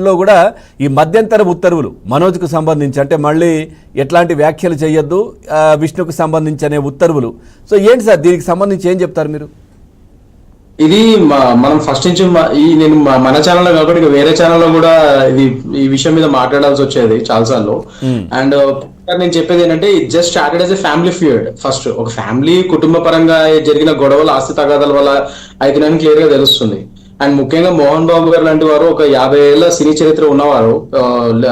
లో కూడా ఈ మధ్యంతర ఉత్తర్వులు మనోజ్కు సంబంధించి అంటే మళ్ళీ ఎట్లాంటి వ్యాఖ్యలు చేయొద్దు విష్ణుకు సంబంధించి అనే ఉత్తర్వులు. సో ఏంటి సార్ దీనికి సంబంధించి ఏం చెప్తారు మీరు? ఇది మనం ఫస్ట్ నుంచి నేను మన ఛానల్లో కాకుండా ఇక వేరే ఛానల్లో కూడా ఇది ఈ విషయం మీద మాట్లాడాల్సి వచ్చేది చాలాసార్లు. అండ్ నేను చెప్పేది ఏంటంటే it just started as a family feared. First ఒక ఫ్యామిలీ కుటుంబ పరంగా జరిగిన గొడవలు ఆస్తి తగాదాల వల్ల అయితేనని క్లియర్ గా తెలుస్తుంది. అండ్ ముఖ్యంగా మోహన్ బాబు గారు లాంటి వారు ఒక 50 ఏళ్ల సినీ చరిత్ర ఉన్నవారు,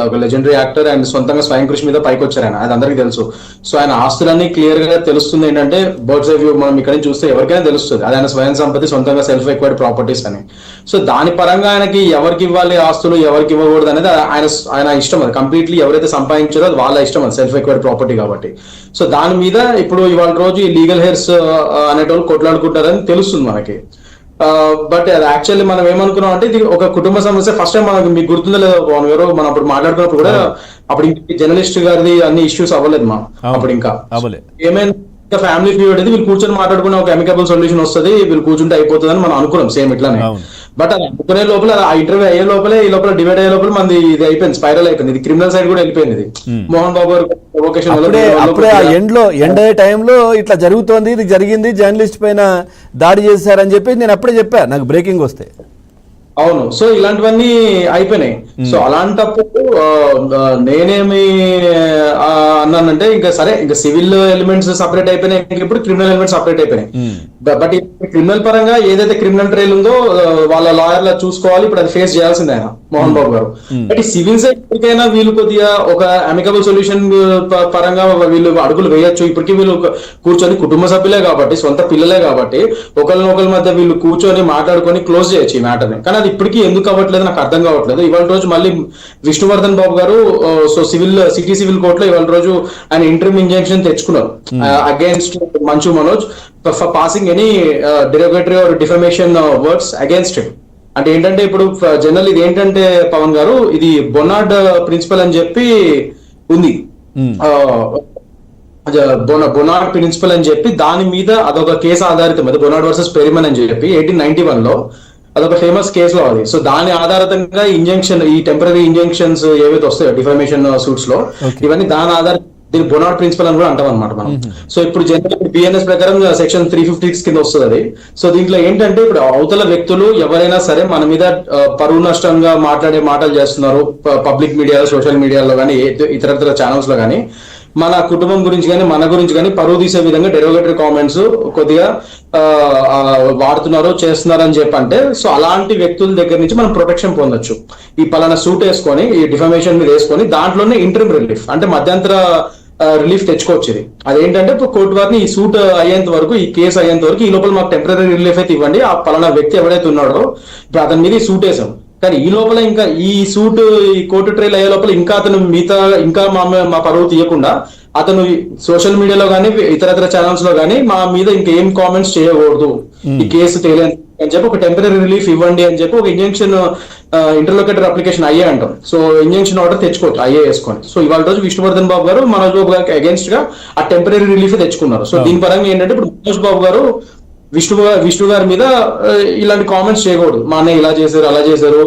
ఒక లెజెండరీ యాక్టర్ అండ్ సొంతంగా స్వయం కృషి మీద పైకి వచ్చారు ఆయన, అది అందరికీ తెలుసు. సో ఆయన ఆస్తులన్నీ క్లియర్ గా తెలుస్తుంది ఏంటంటే బర్డ్స్ ఐ వ్యూ మనం ఇక్కడ నుంచి చూస్తే ఎవరికైనా తెలుస్తుంది అది ఆయన స్వయం సంపత్తి, సొంతంగా సెల్ఫ్ ఎక్వైర్డ్ ప్రాపర్టీస్ అని. సో దాని పరంగా ఆయనకి ఎవరికి ఇవ్వాలి ఆస్తులు ఎవరికి ఇవ్వకూడదు అనేది ఆయన ఇష్టం, అది కంప్లీట్లీ ఎవరైతే సంపాదించారో అది వాళ్ళ ఇష్టం, అది సెల్ఫ్ ఎక్వైర్డ్ ప్రాపర్టీ కాబట్టి. సో దాని మీద ఇప్పుడు ఇవాళ రోజు ఈ లీగల్ హెయిర్స్ అనేటోళ్ళు కొట్లాడుకుంటారని తెలుస్తుంది మనకి. బట్ అది యాక్చువల్లీ మనం ఏమనుకున్నాం అంటే ఇది ఒక కుటుంబ సమస్య. ఫస్ట్ టైం మనకు మీకు గుర్తుందో లేదో ఎవరో మనం అప్పుడు మాట్లాడుకున్నప్పుడు కూడా అప్పుడు ఇంకా జర్నలిస్ట్ గారిది అన్ని ఇష్యూస్ అవ్వలేదు మా అప్పుడు ఇంకా ఏమైనా ఫ్యామిలీ ఫీవర్డ్ అయితే వీళ్ళు కూర్చొని మాట్లాడుకునే ఒక అమికబుల్ సొల్యూషన్ వస్తుంది, వీళ్ళు కూర్చుంటే అయిపోతుంది అని మనం అనుకున్నాం సేమ్ ఇట్లానే. బట్ అది అనుకునే లోపల ఆ ఇంటర్వ్యూ అయ్యే లోపలే ఈ లోపల డివైడ్ అయ్యే లోపల మనది ఇది అయిపోయింది, స్పైరల్ అయిపోయింది, ఇది క్రిమినల్ సైడ్ కూడా వెళ్ళిపోయింది. ఇది మోహన్ బాబు గారు అప్పుడే ఎండ్ అయ్యే టైంలో ఇట్లా జరుగుతోంది, ఇది జరిగింది, జర్నలిస్ట్ పైన దాడి చేశారని చెప్పి నేను అప్పుడే చెప్పా నాకు బ్రేకింగ్ వస్తే. అవును, సో ఇలాంటివన్నీ అయిపోయినాయి. సో అలాంటప్పుడు నేనేమి అన్నానంటే ఇంకా సరే ఇంకా సివిల్ ఎలిమెంట్స్ సపరేట్ అయిపోయినాయి, ఇప్పుడు క్రిమినల్ ఎలిమెంట్స్ సపరేట్ అయిపోయినాయి. బట్ క్రిమినల్ పరంగా ఏదైతే క్రిమినల్ ట్రైల్ ఉందో వాళ్ళ లాయర్లా చూసుకోవాలి, ఇప్పుడు అది ఫేస్ చేయాల్సిందే ఆయన మోహన్ బాబు గారు. బట్ ఈ సివిల్ సైడ్ ఇప్పటికైనా వీళ్ళు కొద్దిగా ఒక అమికబుల్ సొల్యూషన్ పరంగా వీళ్ళు అడుగులు వేయొచ్చు. ఇప్పటికీ వీళ్ళు కూర్చొని కుటుంబ సభ్యులే కాబట్టి, సొంత పిల్లలే కాబట్టి ఒకరి మధ్య వీళ్ళు కూర్చొని మాట్లాడుకొని క్లోజ్ చేయొచ్చు ఈ మ్యాటర్ని. కానీ అది ఇప్పటికీ ఎందుకు అవ్వట్లేదు నాకు అర్థం కావట్లేదు. ఇవాళ రోజు మళ్ళీ విష్ణువర్ధన్ బాబు గారు సో సిటీ సివిల్ కోర్టులో ఇవాళ రోజు ఆయన ఇంటర్మ్ ఇంజంక్షన్ తెచ్చుకున్నారు against Manchu Manoj for passing any derogatory or defamation words against him. అంటే ఏంటంటే ఇప్పుడు జనరల్ ఇది ఏంటంటే పవన్ గారు ఇది బొనార్డ్ ప్రిన్సిపల్ అని చెప్పి ఉంది, బొనార్డ్ ప్రిన్సిపల్ అని చెప్పి దాని మీద అదొక కేసు ఆధారితం, అది బొనార్డ్ వర్సెస్ పెరిమన్ అని చెప్పి 1891 లో అదొక ఫేమస్ కేసులో అది. సో దాని ఆధారంగా ఇంజంక్షన్ ఈ టెంపరీ ఇంజంక్షన్స్ ఏవైతే వస్తాయో డిఫమేషన్ సూట్స్ లో ఇవన్నీ దాని ఆధార దీని బొనార్డ్ ప్రిన్సిపల్ అని కూడా అంటాం అనమాట మనం. సో ఇప్పుడు జనరల్ బిఎన్ఎస్ ప్రకారం సెక్షన్ 356 కింద వస్తుంది అది. సో దీంట్లో ఏంటంటే ఇప్పుడు అవతల వ్యక్తులు ఎవరైనా సరే మన మీద పరువు నష్టంగా మాట్లాడే మాటలు చేస్తున్నారు పబ్లిక్ మీడియాలో, సోషల్ మీడియాలో కానీ ఇతర ఛానల్స్ లో కానీ మన కుటుంబం గురించి కానీ మన గురించి కానీ పరువు తీసే విధంగా డెరోగేటరీ కామెంట్స్ కొద్దిగా వాడుతున్నారు చేస్తున్నారు అని చెప్పంటే సో అలాంటి వ్యక్తుల దగ్గర నుంచి మనం ప్రొటెక్షన్ పొందొచ్చు. ఈ పలానా సూట్ వేసుకొని ఈ డిఫమేషన్ మీద వేసుకొని దాంట్లోనే ఇంటర్మ్ రిలీఫ్ అంటే మధ్యంతర రిలీఫ్ తెచ్చుకోవచ్చు. ఇది అదేంటంటే ఇప్పుడు కోర్టు వారిని ఈ సూట్ అయ్యేంత వరకు, ఈ కేసు అయ్యేంత వరకు ఈ లోపల మాకు టెంపరీ రిలీఫ్ అయితే ఇవ్వండి, ఆ పలానా వ్యక్తి ఎవరైతే ఉన్నాడో ఇప్పుడు అతని మీద ఈ సూట్ వేసాం కానీ ఈ లోపల ఇంకా ఈ సూట్ ఈ కోర్టు ట్రైల్ అయ్యే లోపల ఇంకా అతను ఇంకా మా పరువు తీయకుండా అతను సోషల్ మీడియాలో కానీ ఇతర ఛానల్స్ లో కానీ మా మీద ఇంకా ఏం కామెంట్స్ చేయకూడదు, ఈ కేసు తేలేదు అని చెప్పి ఒక టెంపరీ రిలీఫ్ ఇవ్వండి అని చెప్పి ఒక ఇంజంక్షన్ ఇంటర్లోకేటర్ అప్లికేషన్ అయ్యే అంటాం. సో ఇంజంక్షన్ ఆర్డర్ తెచ్చుకోవచ్చు అయ్యే వేసుకొని. సో ఇవాళ రోజు విష్ణువర్ధన్ బాబు గారు మనోజ్ బాబు గారికి అగేన్స్ట్ గా ఆ టెంపరీ రిలీఫ్ తెచ్చుకున్నారు. సో దీని పరంగా ఏంటంటే ఇప్పుడు మనోజ్ బాబు గారు విష్ణు గారి మీద ఇలాంటి కామెంట్స్ చేయకూడదు, మా అన్నయ్య ఇలా చేశారు అలా చేశారు,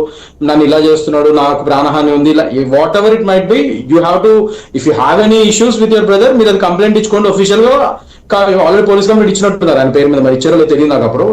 నన్ను ఇలా చేస్తున్నాడు, నాకు ప్రాణహాని ఉంది, ఇలా what ever it might be you have to if you have any issues with your brother మీరు అది కంప్లైంట్ ఇచ్చుకోండి. అఫీషియల్ గా ఆల్రెడీ పోలీస్ కంప్లైంట్ ఇచ్చినట్టున్నారు ఆయన పేరు మీద, మరి ఇచ్చారో తెలియదు నాకు. అప్పుడు